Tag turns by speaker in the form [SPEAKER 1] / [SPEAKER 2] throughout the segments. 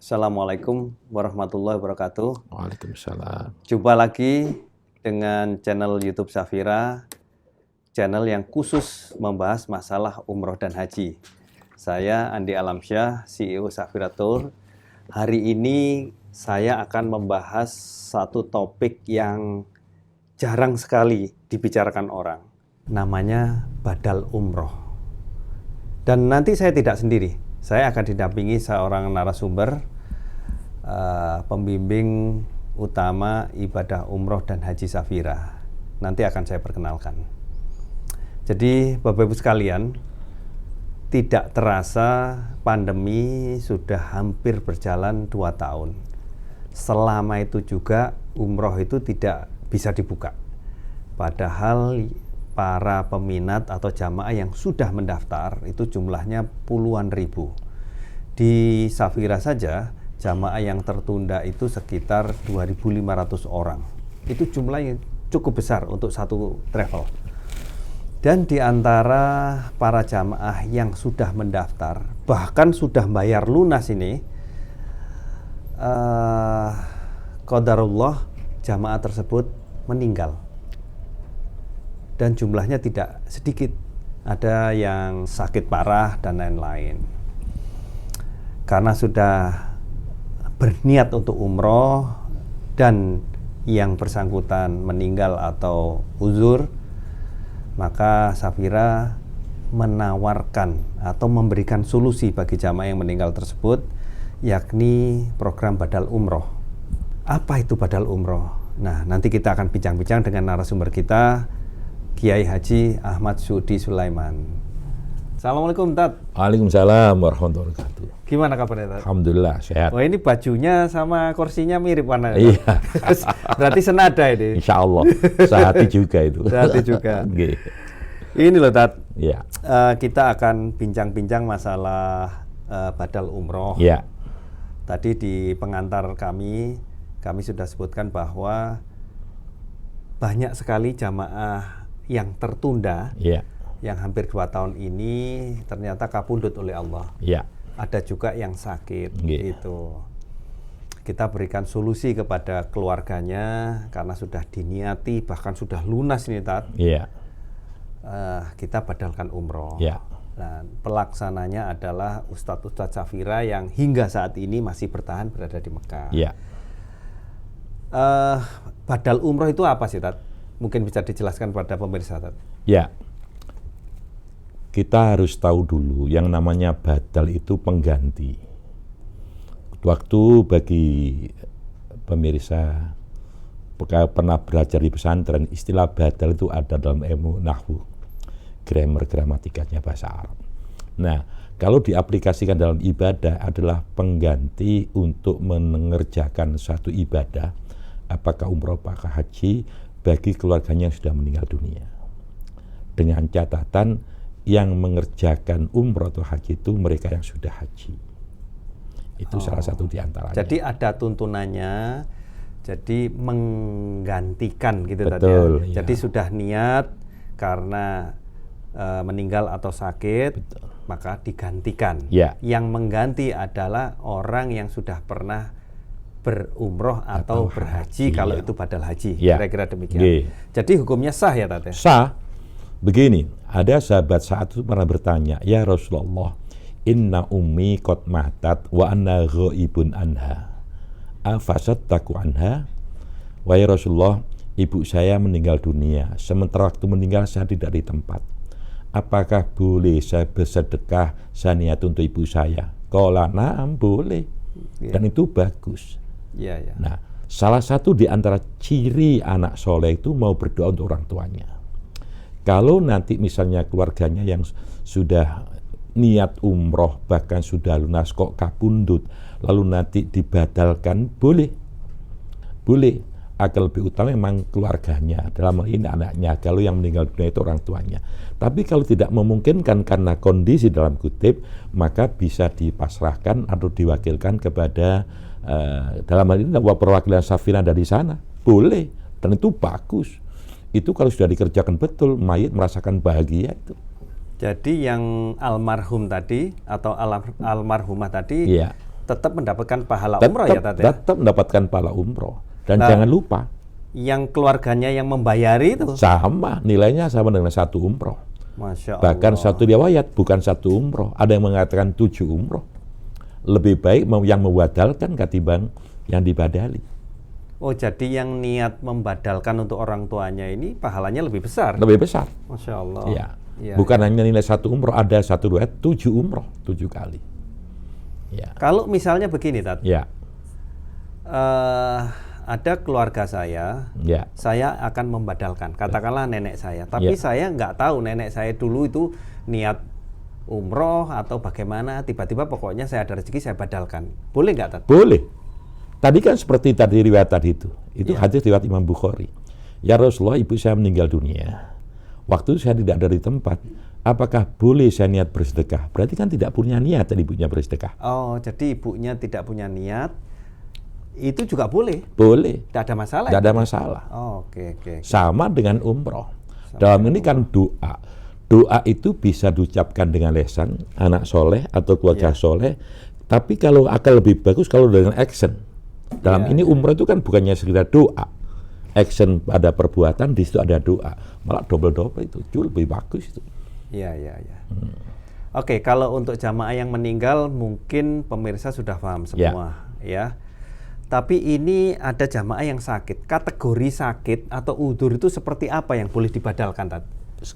[SPEAKER 1] Assalamualaikum warahmatullahi wabarakatuh.
[SPEAKER 2] Waalaikumsalam.
[SPEAKER 1] Jumpa lagi dengan channel YouTube Safira, channel yang khusus membahas masalah umroh dan haji. Saya Andi Alamsyah, CEO Safira Tour. Hari ini saya akan membahas satu topik yang jarang sekali dibicarakan orang. Namanya badal umroh. Dan nanti saya tidak sendiri. Saya akan didampingi seorang narasumber, pembimbing utama ibadah umroh dan haji Safira. Nanti akan saya perkenalkan. Jadi Bapak Ibu sekalian, tidak terasa pandemi sudah hampir berjalan 2 tahun. Selama itu juga umroh itu tidak bisa dibuka. Padahal para peminat atau jamaah yang sudah mendaftar itu jumlahnya puluhan ribu. Di Safira saja jamaah yang tertunda itu sekitar 2.500 orang. Itu jumlahnya cukup besar untuk satu travel. Dan di antara para jamaah yang sudah mendaftar, bahkan sudah bayar lunas ini, qadarullah jamaah tersebut meninggal. Dan jumlahnya tidak sedikit. Ada yang sakit parah dan lain-lain. Karena sudah berniat untuk umroh dan yang bersangkutan meninggal atau uzur, maka Safira menawarkan atau memberikan solusi bagi jamaah yang meninggal tersebut, yakni program badal umroh. Apa itu badal umroh? Nah, nanti kita akan bincang-bincang dengan narasumber kita, Kiai Haji Ahmad Sudi Sulaiman. Assalamualaikum, Tat.
[SPEAKER 2] Waalaikumsalam warahmatullahi wabarakatuh.
[SPEAKER 1] Gimana kabarnya, Tat?
[SPEAKER 2] Alhamdulillah sehat.
[SPEAKER 1] Oh, ini bajunya sama kursinya mirip warnanya.
[SPEAKER 2] Iya.
[SPEAKER 1] Berarti senada ini.
[SPEAKER 2] Insya Allah. Sehati juga itu.
[SPEAKER 1] Sehati juga.
[SPEAKER 2] Okay.
[SPEAKER 1] Ini loh, Tat.
[SPEAKER 2] Iya.
[SPEAKER 1] Kita akan bincang-bincang masalah badal umroh.
[SPEAKER 2] Iya.
[SPEAKER 1] Tadi di pengantar kami sudah sebutkan bahwa banyak sekali jamaah yang tertunda, yang hampir 2 tahun ini ternyata kapundhut oleh Allah. Ada juga yang sakit, gitu. Kita berikan solusi kepada keluarganya karena sudah diniati, bahkan sudah lunas ini, Tat. Kita badalkan umroh. Nah, pelaksananya adalah Ustadz Safira yang hingga saat ini masih bertahan berada di Mekah. Badal umroh itu apa sih, Tat? Mungkin bisa dijelaskan pada pemirsa, Tat.
[SPEAKER 2] Ya, kita harus tahu dulu yang namanya badal itu pengganti. Waktu bagi pemirsa pernah belajar di pesantren, istilah badal itu ada dalam ilmu nahwu, grammar gramatikanya bahasa Arab. Nah, kalau diaplikasikan dalam ibadah adalah pengganti untuk mengerjakan suatu ibadah, apakah umroh, apakah haji, bagi keluarganya yang sudah meninggal dunia. Dengan catatan yang mengerjakan umroh atau haji itu mereka yang sudah haji. Itu salah satu di antaranya.
[SPEAKER 1] Jadi ada tuntunannya, jadi menggantikan gitu.
[SPEAKER 2] Betul,
[SPEAKER 1] tadi ya. Jadi sudah niat karena meninggal atau sakit, betul, maka digantikan. Yang mengganti adalah orang yang sudah pernah berumroh atau berhaji, kalau itu badal haji, kira-kira demikian. Jadi hukumnya sah ya, Tate? Sah.
[SPEAKER 2] Begini, ada sahabat saat itu pernah bertanya, ya Rasulullah, inna ummi qad matat wa anna ghaibun anha, afasattaku anha? Wahai Rasulullah, ibu saya meninggal dunia, sementara waktu meninggal saya tidak di tempat. Apakah boleh saya bersedekah saniat untuk ibu saya? Qala na'am, boleh. Dan itu bagus. Nah, salah satu di antara ciri anak soleh itu mau berdoa untuk orang tuanya. Kalau nanti misalnya keluarganya yang sudah niat umroh, bahkan sudah lunas kok kapundhut, lalu nanti dibadalkan, boleh. Agar lebih utama memang keluarganya, dalam hal ini anaknya, kalau yang meninggal dunia itu orang tuanya. Tapi kalau tidak memungkinkan karena kondisi dalam kutip, maka bisa dipasrahkan atau diwakilkan kepada dalam hal ini perwakilan Safira dari sana, boleh, dan itu bagus. Itu kalau sudah dikerjakan betul, mayit merasakan bahagia itu.
[SPEAKER 1] Jadi yang almarhum tadi atau almarhumah tadi tetap mendapatkan pahala umroh ya Tat ya?
[SPEAKER 2] Tetap mendapatkan pahala umroh. Dan
[SPEAKER 1] Nah,
[SPEAKER 2] jangan lupa,
[SPEAKER 1] yang keluarganya yang membayari itu
[SPEAKER 2] sama, nilainya sama dengan 1 umroh.
[SPEAKER 1] Masya Allah.
[SPEAKER 2] Bahkan satu riwayat, bukan 1 umroh. Ada yang mengatakan 7 umroh. Lebih baik yang membadalkan ketimbang yang dibadali.
[SPEAKER 1] Oh, jadi yang niat membadalkan untuk orang tuanya ini pahalanya lebih besar?
[SPEAKER 2] Lebih besar.
[SPEAKER 1] Masya Allah.
[SPEAKER 2] Ya.
[SPEAKER 1] Ya,
[SPEAKER 2] Bukan
[SPEAKER 1] ya.
[SPEAKER 2] hanya nilai 1 umroh, ada satu riwayat 7 umroh, 7 kali. Ya.
[SPEAKER 1] Kalau misalnya begini Tat,
[SPEAKER 2] Ya.
[SPEAKER 1] ada keluarga saya akan membadalkan, katakanlah nenek saya, tapi saya nggak tahu nenek saya dulu itu niat umroh atau bagaimana, tiba-tiba pokoknya saya ada rezeki saya badalkan, boleh nggak Tat?
[SPEAKER 2] Boleh. Tadi kan seperti tadi riwayat tadi itu hadis riwayat Imam Bukhari. Ya Rasulullah, ibu saya meninggal dunia. Waktu saya tidak ada di tempat, apakah boleh saya niat bersedekah? Berarti kan tidak punya niat tadi ibunya bersedekah.
[SPEAKER 1] Oh, jadi ibunya tidak punya niat, itu juga boleh?
[SPEAKER 2] Boleh.
[SPEAKER 1] Tidak ada masalah?
[SPEAKER 2] Tidak ada masalah.
[SPEAKER 1] Oh, oke.
[SPEAKER 2] Sama dengan umroh. Dalam ini kan doa. Doa itu bisa diucapkan dengan lisan, anak soleh atau keluarga soleh. Tapi kalau akan lebih bagus kalau dengan action. Dalam ini umroh itu kan bukannya sekedar doa. Action pada perbuatan, di situ ada doa. Malah double-double itu. Jauh lebih bagus itu.
[SPEAKER 1] Iya. Oke, kalau untuk jamaah yang meninggal mungkin pemirsa sudah paham semua ya. Tapi ini ada jamaah yang sakit. Kategori sakit atau udzur itu seperti apa yang boleh dibadalkan, Tat?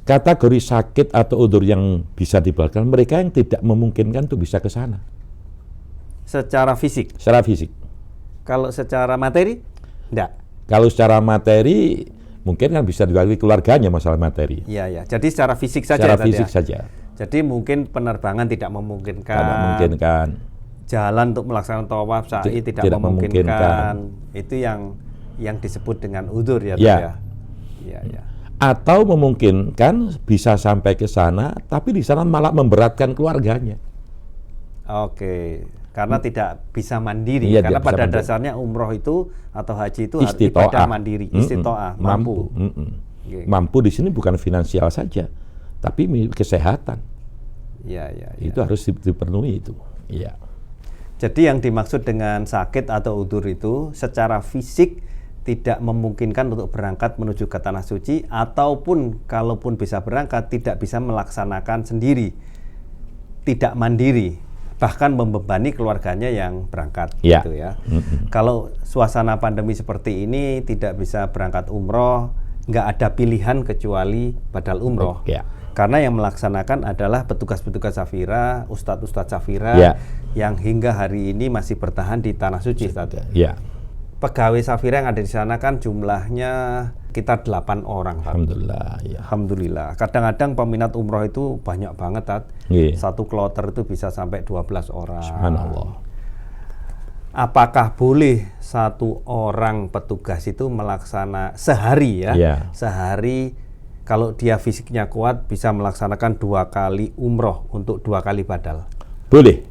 [SPEAKER 2] Kategori sakit atau udzur yang bisa dibadalkan, mereka yang tidak memungkinkan untuk bisa ke sana.
[SPEAKER 1] Secara fisik?
[SPEAKER 2] Secara fisik.
[SPEAKER 1] Kalau secara materi? Enggak.
[SPEAKER 2] Kalau secara materi mungkin kan bisa dibagi keluarganya masalah materi.
[SPEAKER 1] Iya. Jadi secara fisik saja.
[SPEAKER 2] Secara fisik saja.
[SPEAKER 1] Jadi mungkin penerbangan tidak memungkinkan.
[SPEAKER 2] Tidak memungkinkan.
[SPEAKER 1] Jalan untuk melaksanakan tawaf sa'i tidak memungkinkan. Itu yang disebut dengan udzur ya. Iya.
[SPEAKER 2] Atau memungkinkan bisa sampai ke sana, tapi di sana malah memberatkan keluarganya.
[SPEAKER 1] Oke. Karena tidak bisa mandiri.
[SPEAKER 2] Iya,
[SPEAKER 1] karena pada
[SPEAKER 2] mandiri.
[SPEAKER 1] dasarnya umroh itu atau haji itu harus
[SPEAKER 2] Istitoah.
[SPEAKER 1] ibadah mandiri, istitoah, mampu.
[SPEAKER 2] Mampu di sini bukan finansial saja, tapi kesehatan.
[SPEAKER 1] Iya.
[SPEAKER 2] Itu harus dipenuhi itu. Iya.
[SPEAKER 1] Jadi yang dimaksud dengan sakit atau udzur itu secara fisik tidak memungkinkan untuk berangkat menuju ke tanah suci, ataupun kalaupun bisa berangkat tidak bisa melaksanakan sendiri, tidak mandiri, bahkan membebani keluarganya yang berangkat gitu ya. Kalau suasana pandemi seperti ini tidak bisa berangkat umroh, nggak ada pilihan kecuali badal umroh. Karena yang melaksanakan adalah petugas-petugas Safira, ustadz-ustadz Safira yang hingga hari ini masih bertahan di tanah suci. Pegawai Safira yang ada di sana kan jumlahnya sekitar 8 orang.
[SPEAKER 2] Alhamdulillah.
[SPEAKER 1] Alhamdulillah. Kadang-kadang peminat umroh itu banyak banget, Tat. Satu kloter itu bisa sampai 12 orang.
[SPEAKER 2] Subhanallah.
[SPEAKER 1] Apakah boleh satu orang petugas itu melaksanakan sehari sehari, kalau dia fisiknya kuat bisa melaksanakan 2 kali umroh untuk 2 kali badal?
[SPEAKER 2] Boleh.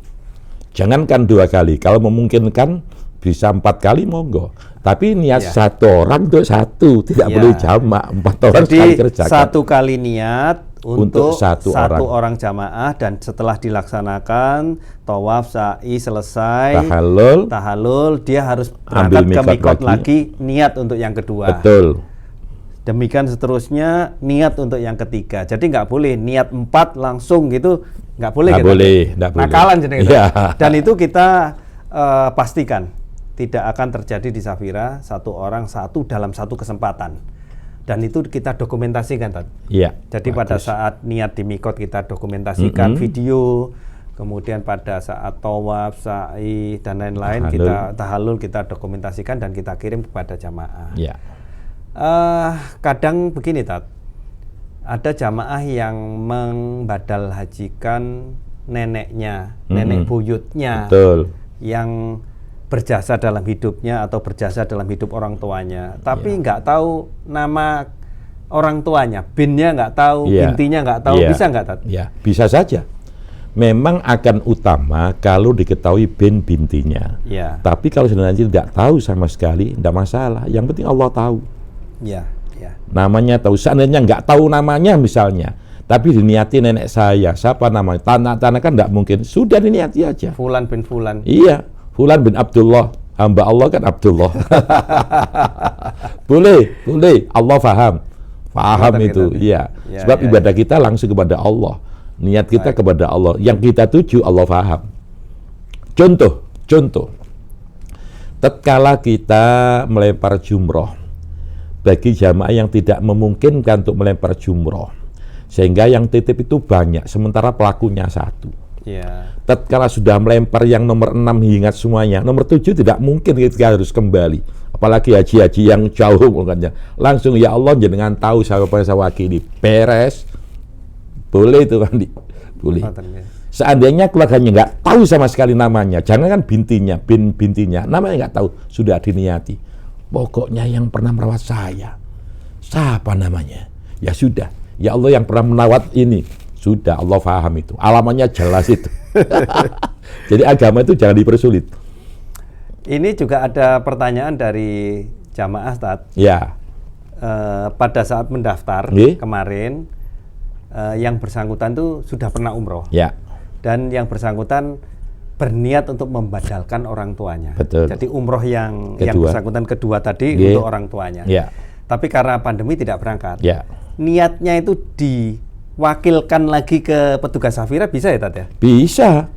[SPEAKER 2] Jangankan 2 kali, kalau memungkinkan bisa 4 kali monggo. Tapi niat satu orang untuk satu, tidak boleh jamak 4 orang sekali kerjakan.
[SPEAKER 1] Jadi 1 kali niat untuk satu
[SPEAKER 2] orang.
[SPEAKER 1] orang jamaah, dan setelah dilaksanakan tawaf sa'i selesai, tahallul, dia harus berangkat ke mikot lagi, niat untuk yang kedua.
[SPEAKER 2] Betul.
[SPEAKER 1] Demikian seterusnya, niat untuk yang ketiga. Jadi nggak boleh niat 4 langsung gitu, nggak boleh.
[SPEAKER 2] Nggak boleh.
[SPEAKER 1] Nakalan jenenge. Dan itu kita pastikan tidak akan terjadi di Safira, satu orang dalam satu kesempatan. Dan itu kita dokumentasikan, Tat. Jadi pada saat niat di mikot kita dokumentasikan video, kemudian pada saat tawaf, sa'i dan lain-lain kita tahallul kita dokumentasikan dan kita kirim kepada jamaah. Kadang begini, Tat. Ada jamaah yang membadal hajikan neneknya, nenek buyutnya. Yang berjasa dalam hidupnya atau berjasa dalam hidup orang tuanya, tapi nggak tahu nama orang tuanya, binnya nggak tahu, bintinya nggak tahu, bisa nggak, Tat?
[SPEAKER 2] Bisa saja. Memang akan utama kalau diketahui bin bintinya. Tapi kalau sebenarnya tidak tahu sama sekali, tidak masalah. Yang penting Allah tahu. Namanya tahu. Seandainya nggak tahu namanya misalnya, Tapi diniati nenek saya, siapa namanya? Tanah kan enggak mungkin. Sudah diniati aja.
[SPEAKER 1] Fulan bin Fulan.
[SPEAKER 2] Iya, Fulan bin Abdullah. Hamba Allah kan Abdullah. boleh. Allah paham itu. Iya.
[SPEAKER 1] Ya,
[SPEAKER 2] Sebab
[SPEAKER 1] ya,
[SPEAKER 2] ibadah kita langsung kepada Allah. Niat kita kepada Allah. Yang kita tuju Allah paham. Contoh. Tatkala kita melempar jumroh, bagi jamaah yang tidak memungkinkan untuk melempar jumroh, sehingga yang titip itu banyak, sementara pelakunya satu.
[SPEAKER 1] Ya.
[SPEAKER 2] Tatkala sudah melempar yang nomor 6 ingat semuanya, nomor 7 tidak mungkin kita harus kembali. Apalagi haji-haji yang jauh makanya. Langsung ya Allah jenengan tahu siapa saya wakili. Beres. Boleh itu kan, boleh. Seandainya keluarganya nggak tahu sama sekali namanya, jangan kan bintinya, namanya nggak tahu, sudah diniati. Pokoknya yang pernah merawat saya, siapa namanya? Ya sudah, ya Allah yang pernah merawat ini, sudah Allah paham itu, alamannya jelas itu. Jadi agama itu jangan dipersulit.
[SPEAKER 1] Ini juga ada pertanyaan dari jamaah Ustaz.
[SPEAKER 2] Ya.
[SPEAKER 1] Pada saat mendaftar kemarin, yang bersangkutan itu sudah pernah umroh.
[SPEAKER 2] Ya.
[SPEAKER 1] Dan yang bersangkutan berniat untuk membadalkan orang tuanya.
[SPEAKER 2] Betul.
[SPEAKER 1] Jadi umroh yang bersangkutan kedua tadi untuk orang tuanya.
[SPEAKER 2] Ya.
[SPEAKER 1] Tapi karena pandemi tidak berangkat.
[SPEAKER 2] Ya.
[SPEAKER 1] Niatnya itu diwakilkan lagi ke petugas Safira, bisa ya Tat ya?
[SPEAKER 2] Bisa.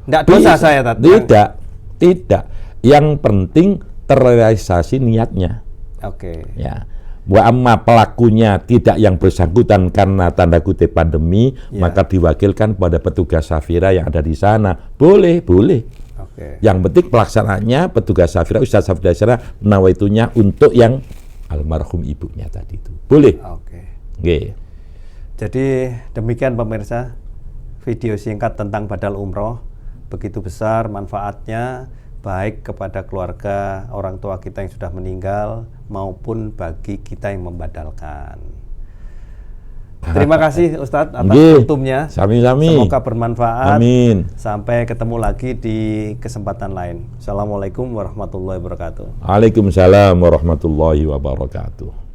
[SPEAKER 1] Tidak dosa saya Tat?
[SPEAKER 2] Tidak. Yang penting terrealisasi niatnya.
[SPEAKER 1] Oke.
[SPEAKER 2] Ya. Wa amma pelakunya tidak yang bersangkutan karena tanda kutip pandemi, maka diwakilkan pada petugas Safira yang ada di sana. Boleh.
[SPEAKER 1] Oke.
[SPEAKER 2] Yang penting pelaksanaannya petugas Safira, Ustaz Safira sana nawaitunya untuk yang almarhum ibunya tadi itu. Boleh.
[SPEAKER 1] Oke.
[SPEAKER 2] Nggih.
[SPEAKER 1] Jadi demikian pemirsa, video singkat tentang badal umroh. Begitu besar manfaatnya, baik kepada keluarga orang tua kita yang sudah meninggal maupun bagi kita yang membadalkan. Terima kasih Ustadz atas tutumnya.
[SPEAKER 2] Sami-sami.
[SPEAKER 1] Semoga bermanfaat.
[SPEAKER 2] Amin.
[SPEAKER 1] Sampai ketemu lagi di kesempatan lain. Assalamualaikum warahmatullahi wabarakatuh.
[SPEAKER 2] Waalaikumsalam warahmatullahi wabarakatuh.